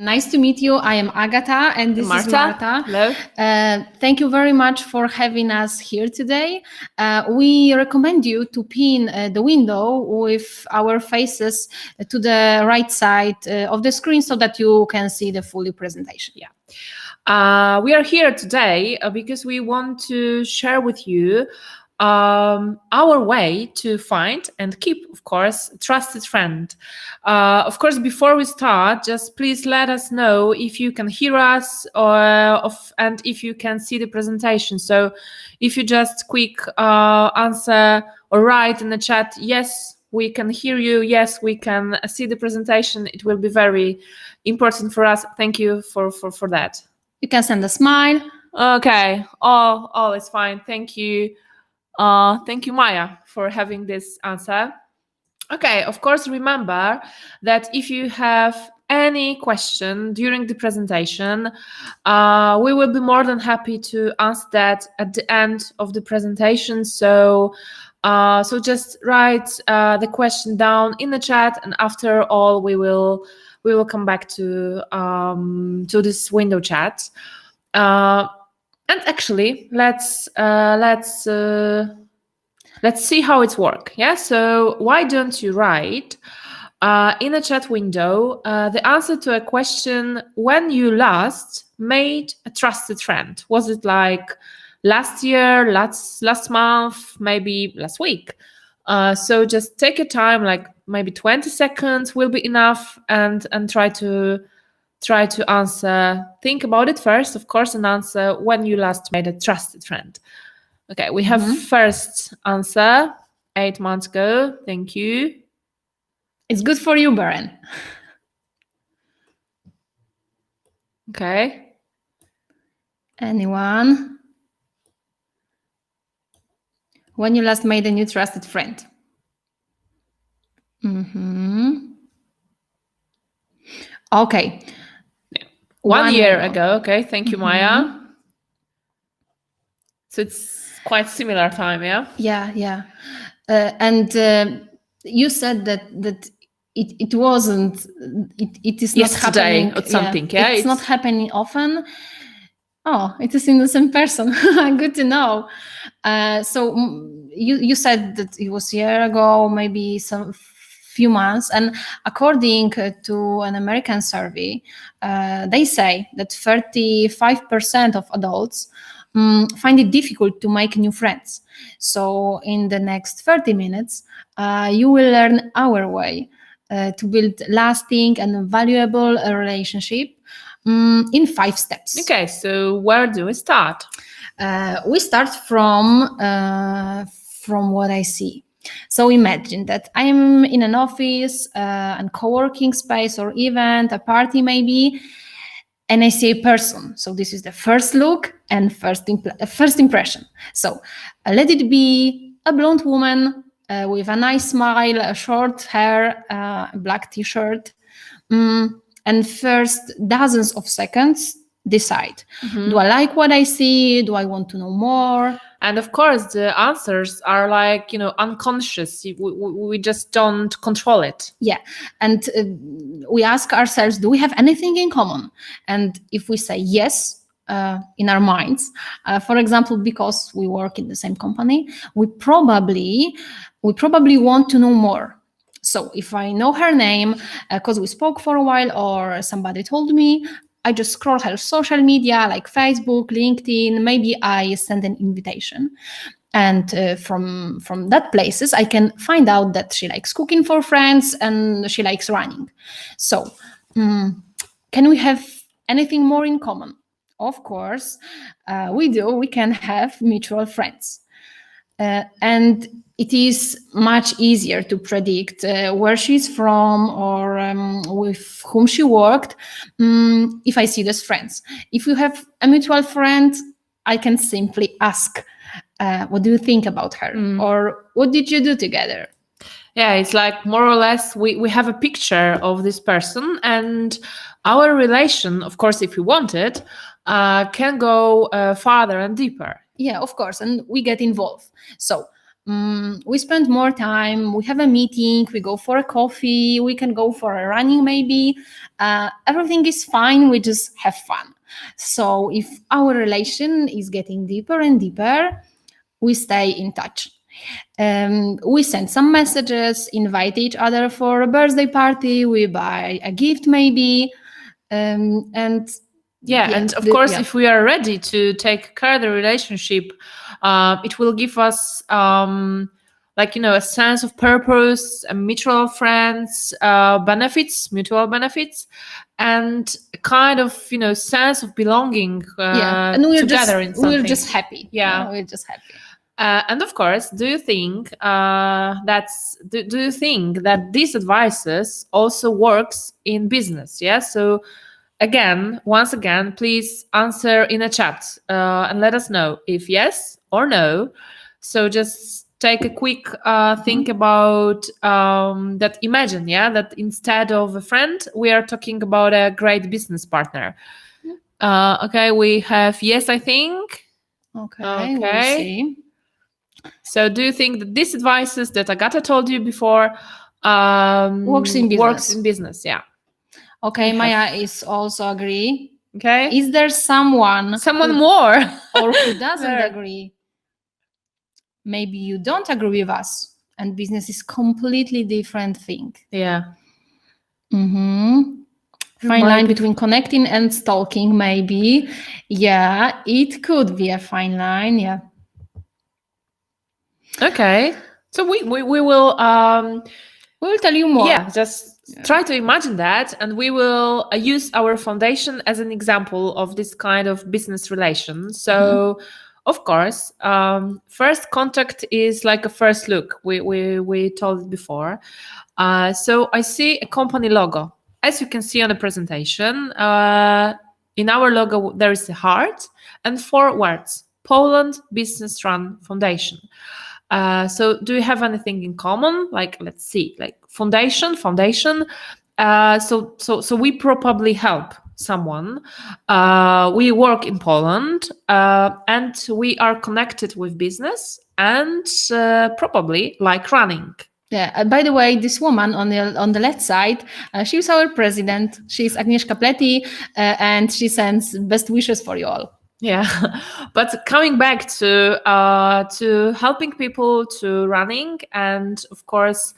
Nice to meet you. I am Agata and this is Marta. Hello. Thank you very much for having us here today. We recommend you to pin the window with our faces to the right side of the screen so that you can see the full presentation. We are here today because we want to share with you our way to find and keep, of course, a trusted friend. Of course, before we start, just please let us know if you can hear us and if you can see the presentation. So if you just quick answer or write in the chat, yes, we can hear you, yes, we can see the presentation, it will be very important for us. Thank you for that. You can send a smile. Okay, all is fine. Thank you. Thank you, Maya, for having this answer. Okay, of course, remember that if you have any question during the presentation, we will be more than happy to answer that at the end of the presentation. So just write the question down in the chat, and after all, we will come back to this window chat. And actually, let's see how it works. Yeah. So why don't you write in a chat window the answer to a question: when you last made a trusted friend? Was it like last year, last month, maybe last week? So just take your time, like maybe 20 seconds will be enough, and try to answer. Think about it first, of course, and answer when you last made a trusted friend. Okay, we have first answer, 8 months ago. Thank you. It's good for you, Beren. Okay. Anyone? When you last made a new trusted friend? Okay. 1 year ago. Okay, thank you, Maya. So it's quite similar time, yeah? Yeah. And you said that it wasn't. It is yesterday not happening or something. Yeah, it's not happening often. Oh, it is in the same person. Good to know. So you said that it was a year ago, maybe some few months, and according to an American survey, they say that 35% of adults find it difficult to make new friends. So in the next 30 minutes, you will learn our way to build lasting and valuable relationship in 5 steps. Okay, so where do we start? We start from what I see. So imagine that I am in an office and co-working space or event, a party maybe, and I see a person. So this is the first look and first impression. So let it be a blonde woman with a nice smile, short hair, black t-shirt. And first dozens of seconds decide. Do I like what I see? Do I want to know more? And of course, the answers are like, unconscious. We just don't control it. Yeah. And we ask ourselves, do we have anything in common? And if we say yes, in our minds, for example, because we work in the same company, we probably want to know more. So if I know her name, because we spoke for a while or somebody told me, I just scroll her social media like Facebook, LinkedIn, maybe I send an invitation. And from that places, I can find out that she likes cooking for friends and she likes running. So can we have anything more in common? Of course, we do. We can have mutual friends. And it is much easier to predict where she's from or with whom she worked if I see those friends. If you have a mutual friend, I can simply ask, what do you think about her? Or what did you do together? Yeah, it's like more or less we have a picture of this person, and our relation, of course, if we want it, can go farther and deeper. Yeah, of course, and we get involved. So we spend more time, we have a meeting, we go for a coffee, we can go for a running maybe. Everything is fine, we just have fun. So if our relation is getting deeper and deeper, we stay in touch. We send some messages, invite each other for a birthday party, we buy a gift maybe. And and of course, if we are ready to take care of the relationship, it will give us a sense of purpose, mutual friends, mutual benefits, and a kind of sense of belonging. And we're together in something. We're just happy. We're just happy. And of course, do you think do you think that these advices also works in business? Yeah. So once again, please answer in a chat and let us know if yes or no. So just take a quick think about that. Imagine, that instead of a friend, we are talking about a great business partner. Okay, we have yes, I think. Okay. We'll see. So do you think that these advices that Agata told you before works in business? Yeah. Okay, Maya is also agree. Okay. Is there someone more or who doesn't agree? Maybe you don't agree with us, and business is completely different thing. Yeah. Fine line between connecting and stalking, maybe. Yeah, it could be a fine line. Yeah. Okay. So we will tell you more. Yeah, try to imagine that, and we will use our foundation as an example of this kind of business relation. So, of course, first contact is like a first look. We told it before. So I see a company logo, as you can see on the presentation. In our logo, there is a heart and 4 words: Poland Business Run Foundation. So do you have anything in common? Like, let's see, like foundation. So we probably help someone. We work in Poland, and we are connected with business, and probably like running. Yeah. By the way, this woman on the left side, she's our president. She's Agnieszka Pleti, and she sends best wishes for you all. Yeah, but coming back to helping people, to running, and of course,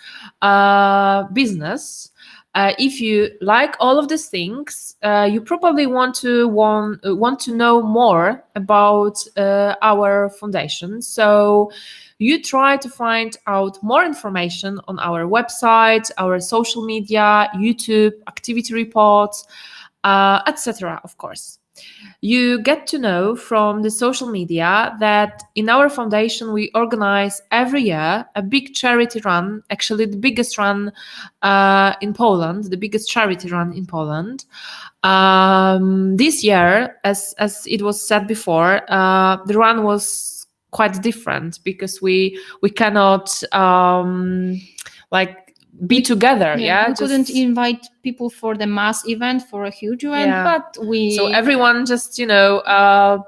business. If you like all of these things, you probably want to know more about our foundation. So you try to find out more information on our website, our social media, YouTube, activity reports, etc. Of course. You get to know from the social media that in our foundation we organize every year a big charity run, actually the biggest run in Poland, the biggest charity run in Poland. This year, as it was said before, the run was quite different because we cannot be together. We couldn't invite people for the mass event, for a huge event, but so everyone just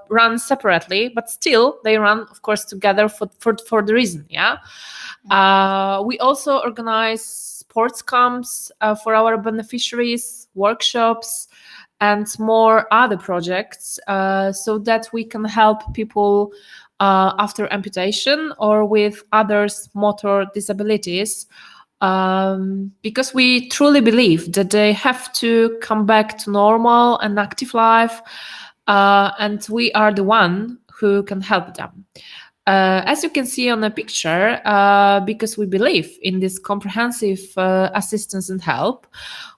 runs separately, but still they run, of course, together for the reason. We also organize sports camps for our beneficiaries, workshops, and more other projects, so that we can help people after amputation or with others motor disabilities. Because we truly believe that they have to come back to normal and active life, and we are the one who can help them. As you can see on the picture, because we believe in this comprehensive assistance and help,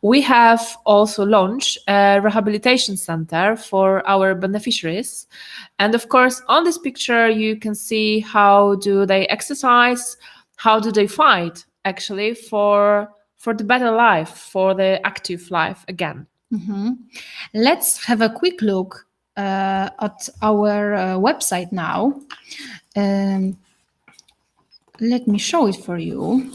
we have also launched a rehabilitation center for our beneficiaries. And of course, on this picture, you can see how do they exercise, how do they fight actually for the better life, for the active life again. Let's have a quick look at our website now. Let me show it for you.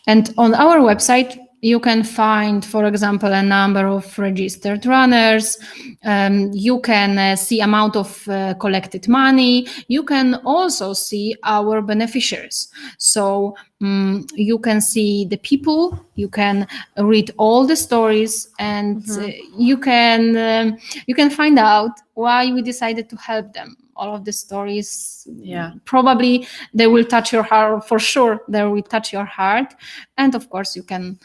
And on our website, you can find, for example, a number of registered runners. You can see amount of collected money. You can also see our beneficiaries. So you can see the people, you can read all the stories, and you can find out why we decided to help them. All of the stories, probably they will touch your heart, for sure they will touch your heart. And of course you can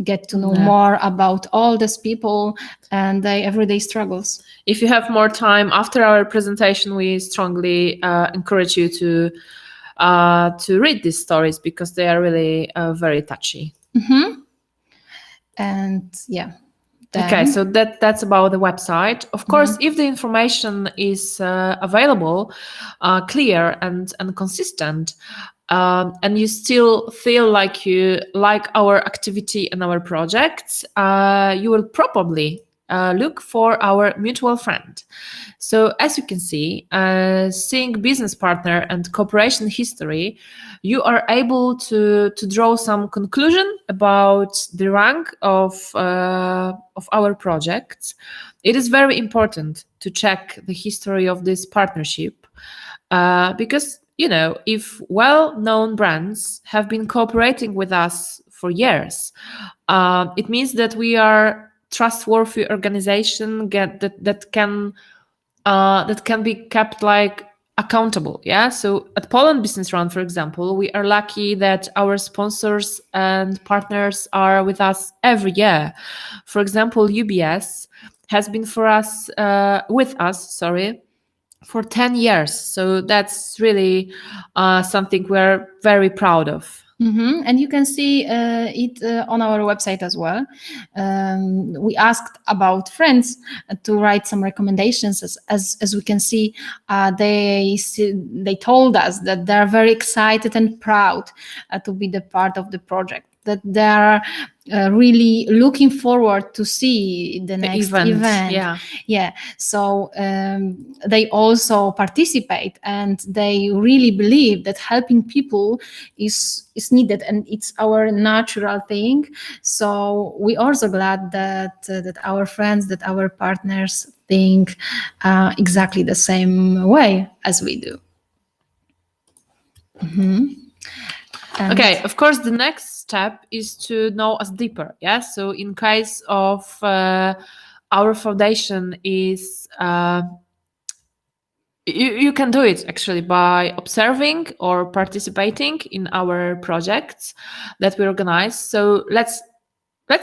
get to know more about all these people and their everyday struggles. If you have more time after our presentation, we strongly encourage you to read these stories, because they are really very touchy. And okay, so that's about the website. Of course, if the information is available, clear and consistent, and you still feel like you like our activity and our projects, you will probably look for our mutual friend. So as you can see, seeing business partner and cooperation history, you are able to draw some conclusion about the rank of our projects. It is very important to check the history of this partnership, because if well-known brands have been cooperating with us for years, it means that we are trustworthy organization that can be kept accountable. So at Poland Business Run, for example, we are lucky that our sponsors and partners are with us every year. For example, UBS has been with us for 10 years. So that's really something we're very proud of. And you can see it on our website as well. We asked about friends to write some recommendations. As we can see, they told us that they're very excited and proud to be the part of the project, that they're really looking forward to see the next event. So they also participate, and they really believe that helping people is needed, and it's our natural thing. So we also glad that our friends, that our partners think exactly the same way as we do. Okay, of course, the next step is to know us deeper. So in case of our foundation is you can do it actually by observing or participating in our projects that we organize. So let's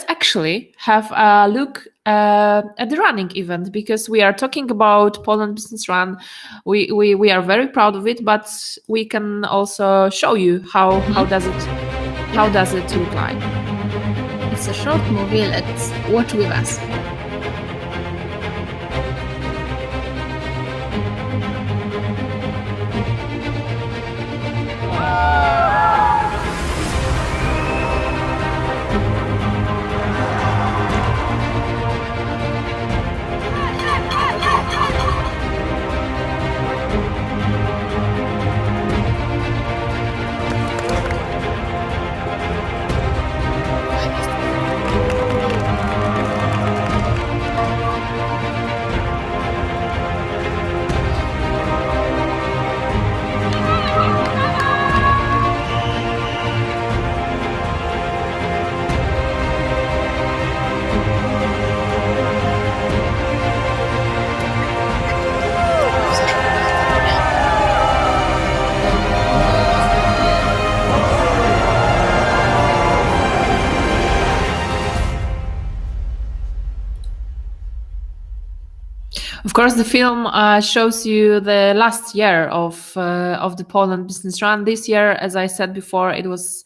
actually have a look at the running event, because we are talking about Poland Business Run. We are very proud of it, but we can also show you how does it look like. It's a short movie. Let's watch with us. Of course, the film shows you the last year of the Poland Business Run. This year, as I said before, it was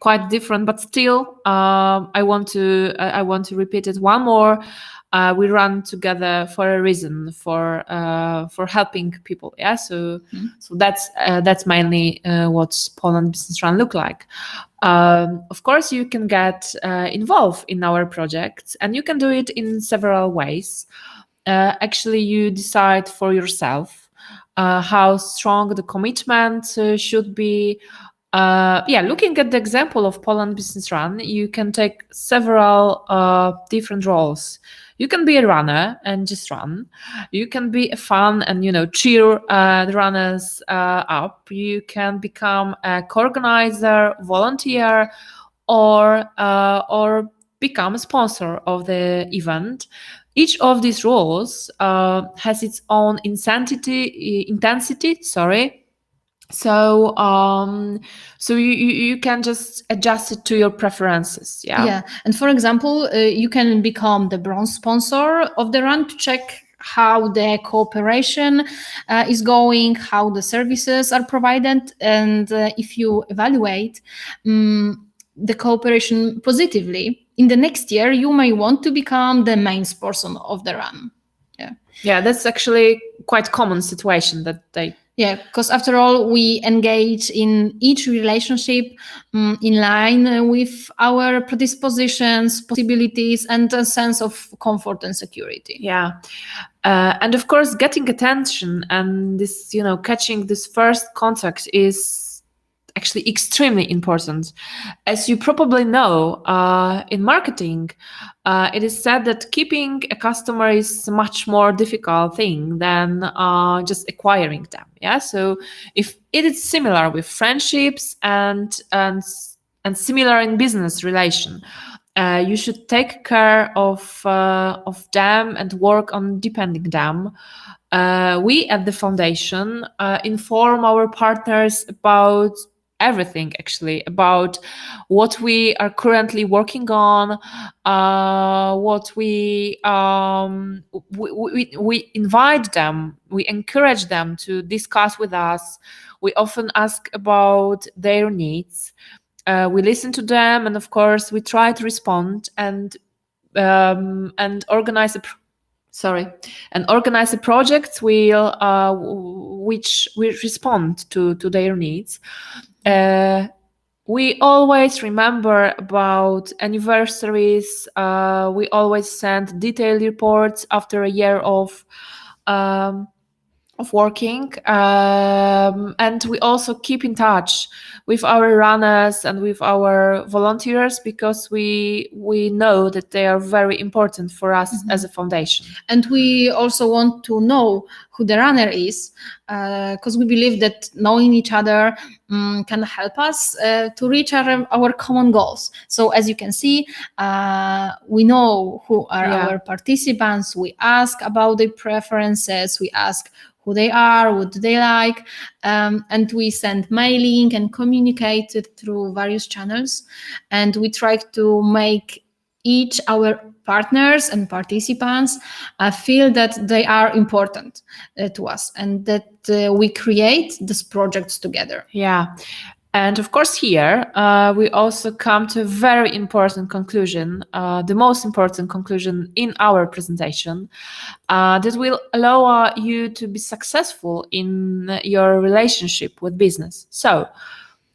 quite different, but still, I want to repeat it one more. We run together for a reason, for helping people. So that's mainly what Poland Business Run look like. Of course, you can get involved in our projects, and you can do it in several ways. Actually, you decide for yourself how strong the commitment should be, Looking at the example of Poland Business Run, you can take several different roles. You can be a runner and just run. You can be a fun and cheer the runners up. You can become a co-organizer, volunteer, or become a sponsor of the event. Each of these roles has its own intensity. Sorry. So you can just adjust it to your preferences. Yeah. And for example, you can become the bronze sponsor of the run to check how the cooperation is going, how the services are provided, and if you evaluate the cooperation positively, in the next year you may want to become the main sponsor of the run. Yeah, that's actually quite common situation that they. Yeah, because after all, we engage in each relationship in line with our predispositions, possibilities, and a sense of comfort and security. Yeah. And of course, getting attention and this, catching this first contact is actually extremely important. As you probably know, in marketing, it is said that keeping a customer is a much more difficult thing than just acquiring them. Yeah. So if it is similar with friendships and similar in business relation, you should take care of them and work on deepening them. We at the foundation inform our partners about everything, actually, about what we are currently working on, what we invite them, we encourage them to discuss with us. We often ask about their needs. We listen to them, and of course we try to respond and organize a project which will respond to their needs. We always remember about anniversaries. We always send detailed reports after a year of working, and we also keep in touch with our runners and with our volunteers, because we know that they are very important for us as a foundation. And we also want to know who the runner is, because we believe that knowing each other can help us to reach our common goals. So as you can see, we know who are our participants. We ask about their preferences. We ask who they are, what do they like, and we send mailing and communicate it through various channels. And we try to make each our partners and participants feel that they are important to us, and that we create these projects together. Yeah. And of course, here we also come to a very important conclusion, the most important conclusion in our presentation, that will allow you to be successful in your relationship with business. So,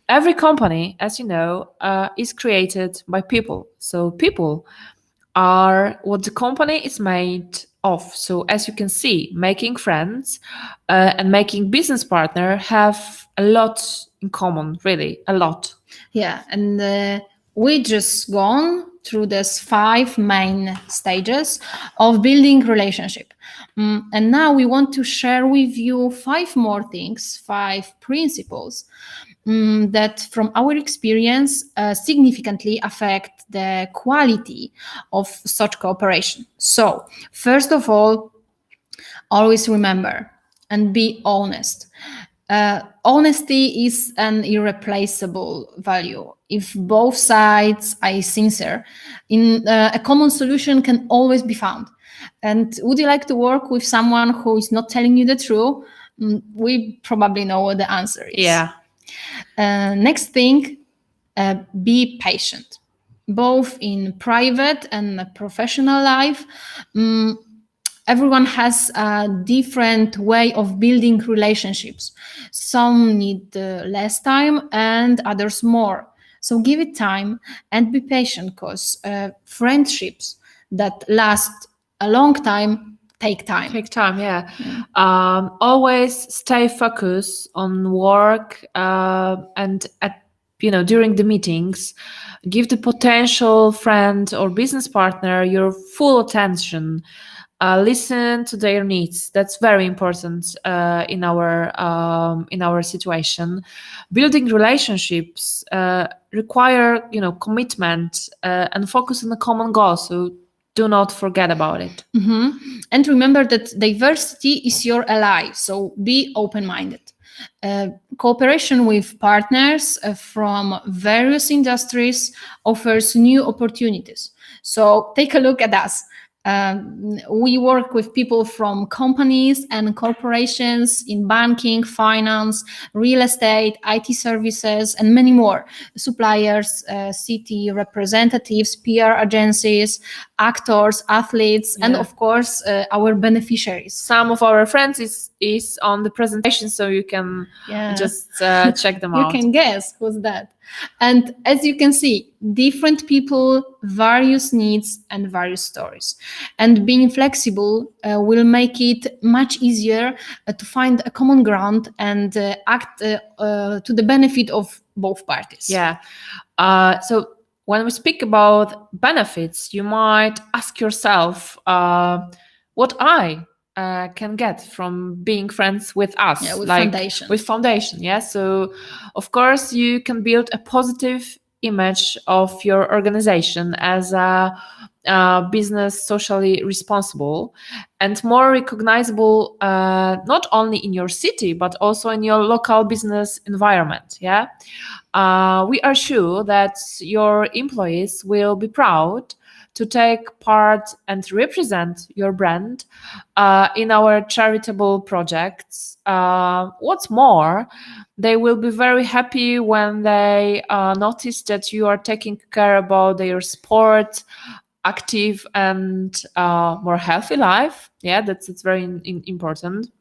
every company, as you know, is created by people. So, people are what the company is made of. So, as you can see, making friends and making business partner have a lot in common, really, a lot. Yeah, and we just gone through these 5 main stages of building relationship. And now we want to share with you 5 more things, 5 principles that from our experience significantly affect the quality of such cooperation. So, first of all, always remember and be honest. Honesty is an irreplaceable value. If both sides are sincere, a common solution can always be found. And would you like to work with someone who is not telling you the truth? We probably know what the answer is. Yeah. Next thing, be patient, both in private and professional life. Everyone has a different way of building relationships. Some need less time and others more. So give it time and be patient, because friendships that last a long time take time. Yeah. Always stay focused on work, and at during the meetings, give the potential friend or business partner your full attention. Listen to their needs. That's very important in our situation. Building relationships require commitment and focus on a common goal. So do not forget about it. And remember that diversity is your ally. So be open-minded. Cooperation with partners from various industries offers new opportunities. So take a look at us. We work with people from companies and corporations in banking, finance, real estate, IT services, and many more. Suppliers, city representatives, PR agencies, actors, athletes, and of course, our beneficiaries. Some of our friends is on the presentation, so you can just check them out. You can guess who's that. And as you can see, different people, various needs and various stories. And being flexible will make it much easier to find a common ground and act to the benefit of both parties. Yeah. So when we speak about benefits, you might ask yourself what I can get from being friends with us, with foundation. With foundation, yeah. So, of course, you can build a positive image of your organization as a business socially responsible and more recognizable, not only in your city but also in your local business environment. Yeah, we are sure that your employees will be proud to take part and represent your brand in our charitable projects. What's more, they will be very happy when they notice that you are taking care about their sport, active and more healthy life. Yeah, it's very important.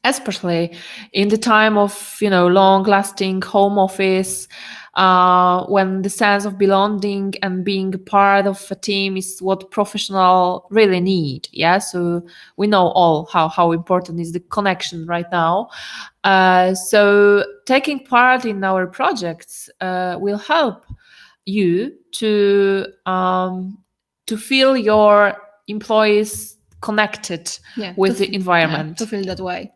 Especially in the time of long-lasting home office, when the sense of belonging and being part of a team is what professionals really need. Yeah, so we know all how important is the connection right now. So taking part in our projects will help you to feel your employees connected with the environment. To feel that way.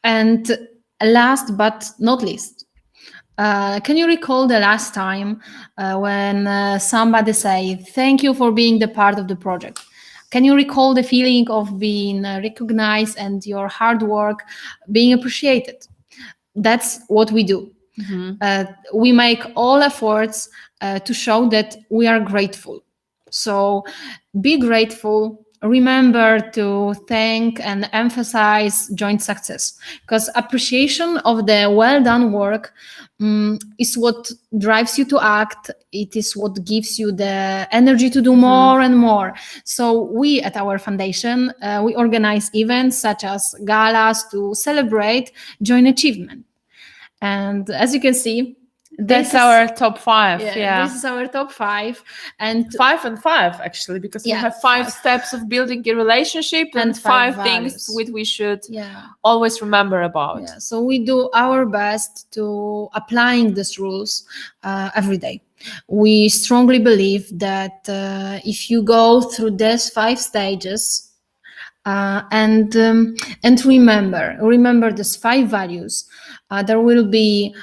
And last but not least, can you recall the last time when somebody said, thank you for being the part of the project? Can you recall the feeling of being recognized and your hard work being appreciated? That's what we do. We make all efforts to show that we are grateful. So be grateful. Remember to thank and emphasize joint success, because appreciation of the well done work is what drives you to act. It is what gives you the energy to do more and more. So we at our foundation, we organize events such as galas to celebrate joint achievement. And as you can see, that's our top 5. Yeah, this is our top 5, and 5 and 5 actually, because we have 5 steps of building a relationship and 5 things which we should always remember about. Yeah, so we do our best to applying these rules every day. We strongly believe that if you go through these 5 stages and remember these 5 values, there will be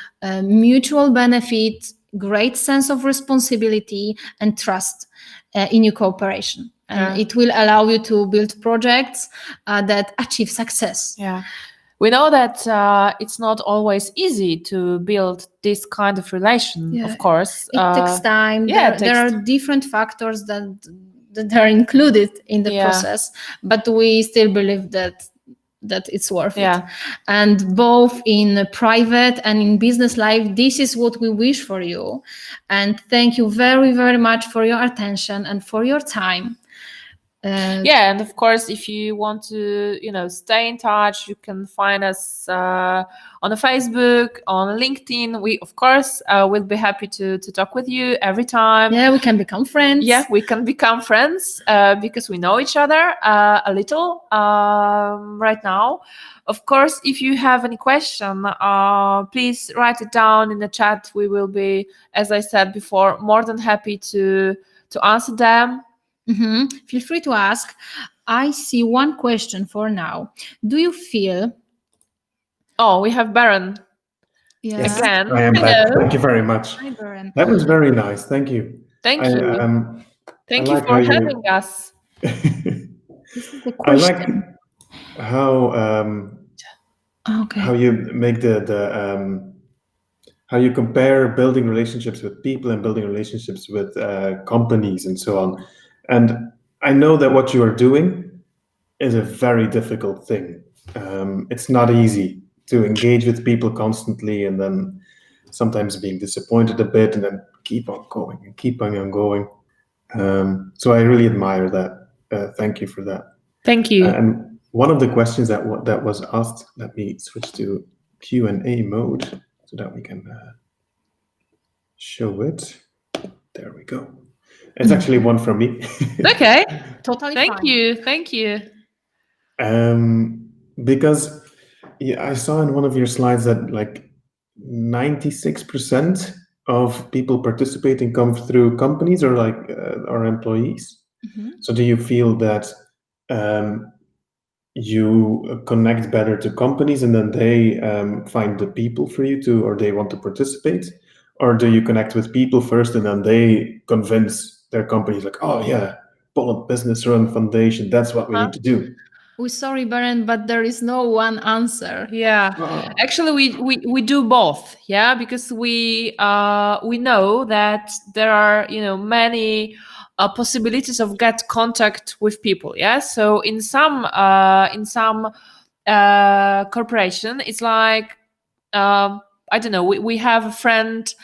mutual benefit, great sense of responsibility, and trust in your cooperation. And it will allow you to build projects that achieve success. Yeah. We know that it's not always easy to build this kind of relation, of course. It takes time. There are different factors that are included in the process, but we still believe that it's worth it. And both in private and in business life, this is what we wish for you. And thank you very, very much for your attention and for your time. Yeah, and of course, if you want to, stay in touch, you can find us on a Facebook, on LinkedIn. We, of course, will be happy to talk with you every time. Yeah, we can become friends. Yeah, we can become friends because we know each other a little right now. Of course, if you have any question, please write it down in the chat. We will be, as I said before, more than happy to answer them. Feel free to ask. I see one question for now. Do you feel... Oh, we have Baron. Yeah. Yes, Again. I am back. Hello. Thank you very much. Hi, Baron. That was very nice. Thank you. Thank you. Thank you like for how you- having us. This is the I like question. Okay. how you make how you compare building relationships with people and building relationships with companies and so on. And I know that what you are doing is a very difficult thing. It's not easy to engage with people constantly and then sometimes being disappointed a bit and then keep on going and keep on going. So I really admire that. Thank you for that. Thank you. And one of the questions that was asked, let me switch to Q&A mode so that we can show it. There we go. It's actually one from me. Okay. Totally Thank fine. you. Thank you. Because I saw in one of your slides that like 96% of people participating come through companies or or employees. So do you feel that you connect better to companies and then they find the people for you to, or they want to participate? Or do you connect with people first and then they convince their companies like, oh yeah, Poland Business Run Foundation, that's what we need to do? We're sorry, Baron, but there is no one answer. Yeah. Actually, we do both. Yeah, because we know that there are many possibilities of get contact with people. Yeah. So in some corporation, it's like I don't know. We have a friend,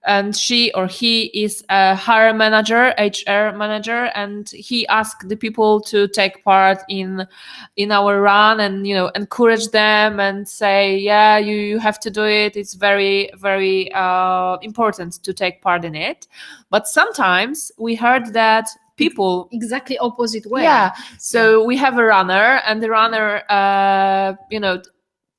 and she or he is a HR manager, and he asked the people to take part in our run, and encourage them and say, yeah, you have to do it. It's very, very important to take part in it. But sometimes we heard that people Exactly opposite way. Yeah. So we have a runner, and the runner,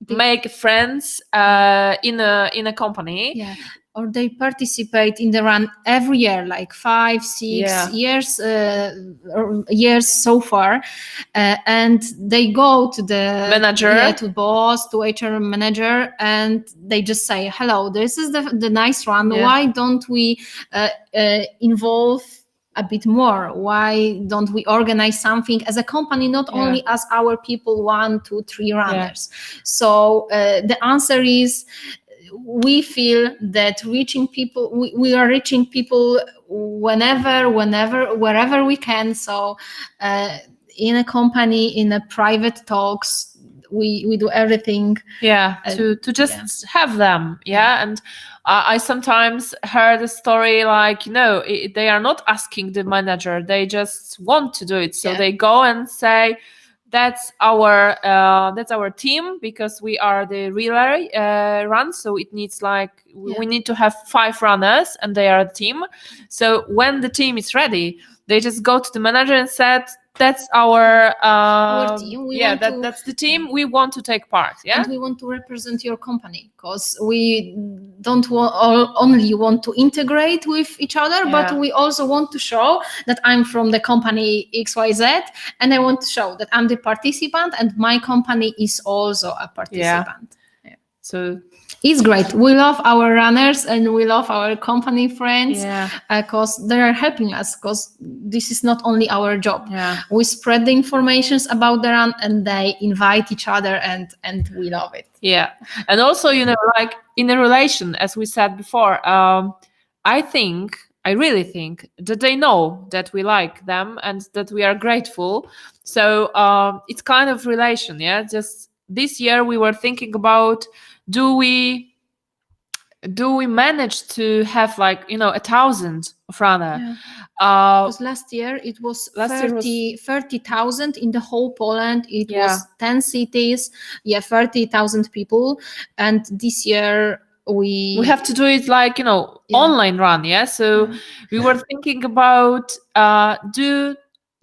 make friends in a company. Yeah. Or they participate in the run every year, like 5, 6 Yeah. years so far, and they go to the Manager. to boss, to HR manager, and they just say, "Hello, this is the nice run. Yeah. Why don't we involve a bit more? Why don't we organize something as a company, not Yeah. only as our people, 1, 2, 3 runners?" So the answer is, we feel that reaching people, we are reaching people whenever, wherever we can. So in a company, in a private talks, we do everything. To just have them. And I sometimes heard a story like, they are not asking the manager, they just want to do it. So they go and say, that's our team, because we are the relay run. So it needs we need to have 5 runners, and they are a team. So when the team is ready, they just go to the manager and said, that's our team. That's the team. We want to take part. Yeah, and we want to represent your company, because we don't only want to integrate with each other, but we also want to show that I'm from the company XYZ, and I want to show that I'm the participant, and my company is also a participant. So it's great. We love our runners, and we love our company friends, because they are helping us, because this is not only our job. We spread the informations about the run, and they invite each other, and we love it. And also, like in a relation, as we said before, I really think that they know that we like them and that we are grateful. So it's kind of relation. Just this year we were thinking about, do we do we manage to have like 1,000 of runner? Yeah. Uh, Because last year it was Last year was- 30,000 in the whole Poland. It Yeah. was 10 cities, 30,000 people. And this year we have to do it like Yeah. online run, yeah. So we were thinking about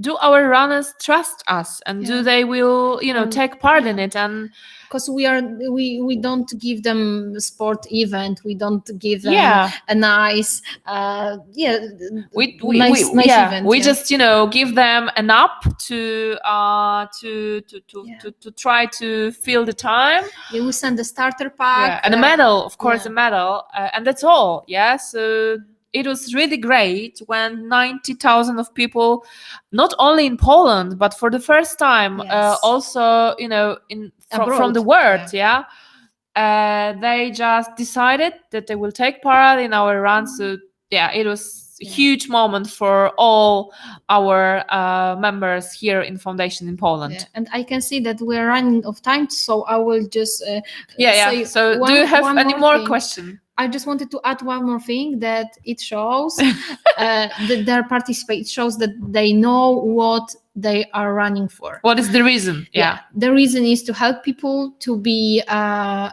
do our runners trust us, and do Yeah. they will take part in Yeah. it? And because we don't give them sport event, we don't give them Yeah. a nice we nice event, we yeah. just give them an app to try to fill the time. We send a starter pack, And a medal, of course, yeah. a medal, and that's all. Yeah, so it was really great when 90,000 of people, not only in Poland but for the first time, Yes. also from Abroad, the world, they just decided that they will take part in our run. So it was a huge moment for all our members here in Foundation in Poland. Yeah. And I can see that we're running of time, so I will just say So one, do you have one any more thing. question? I just wanted to add one more thing, that it shows that their participate. It shows that they know what they are running for. What is the reason? Yeah. The reason is to help people to be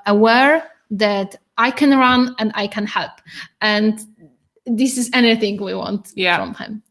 aware that I can run and I can help. And this is anything we want from him.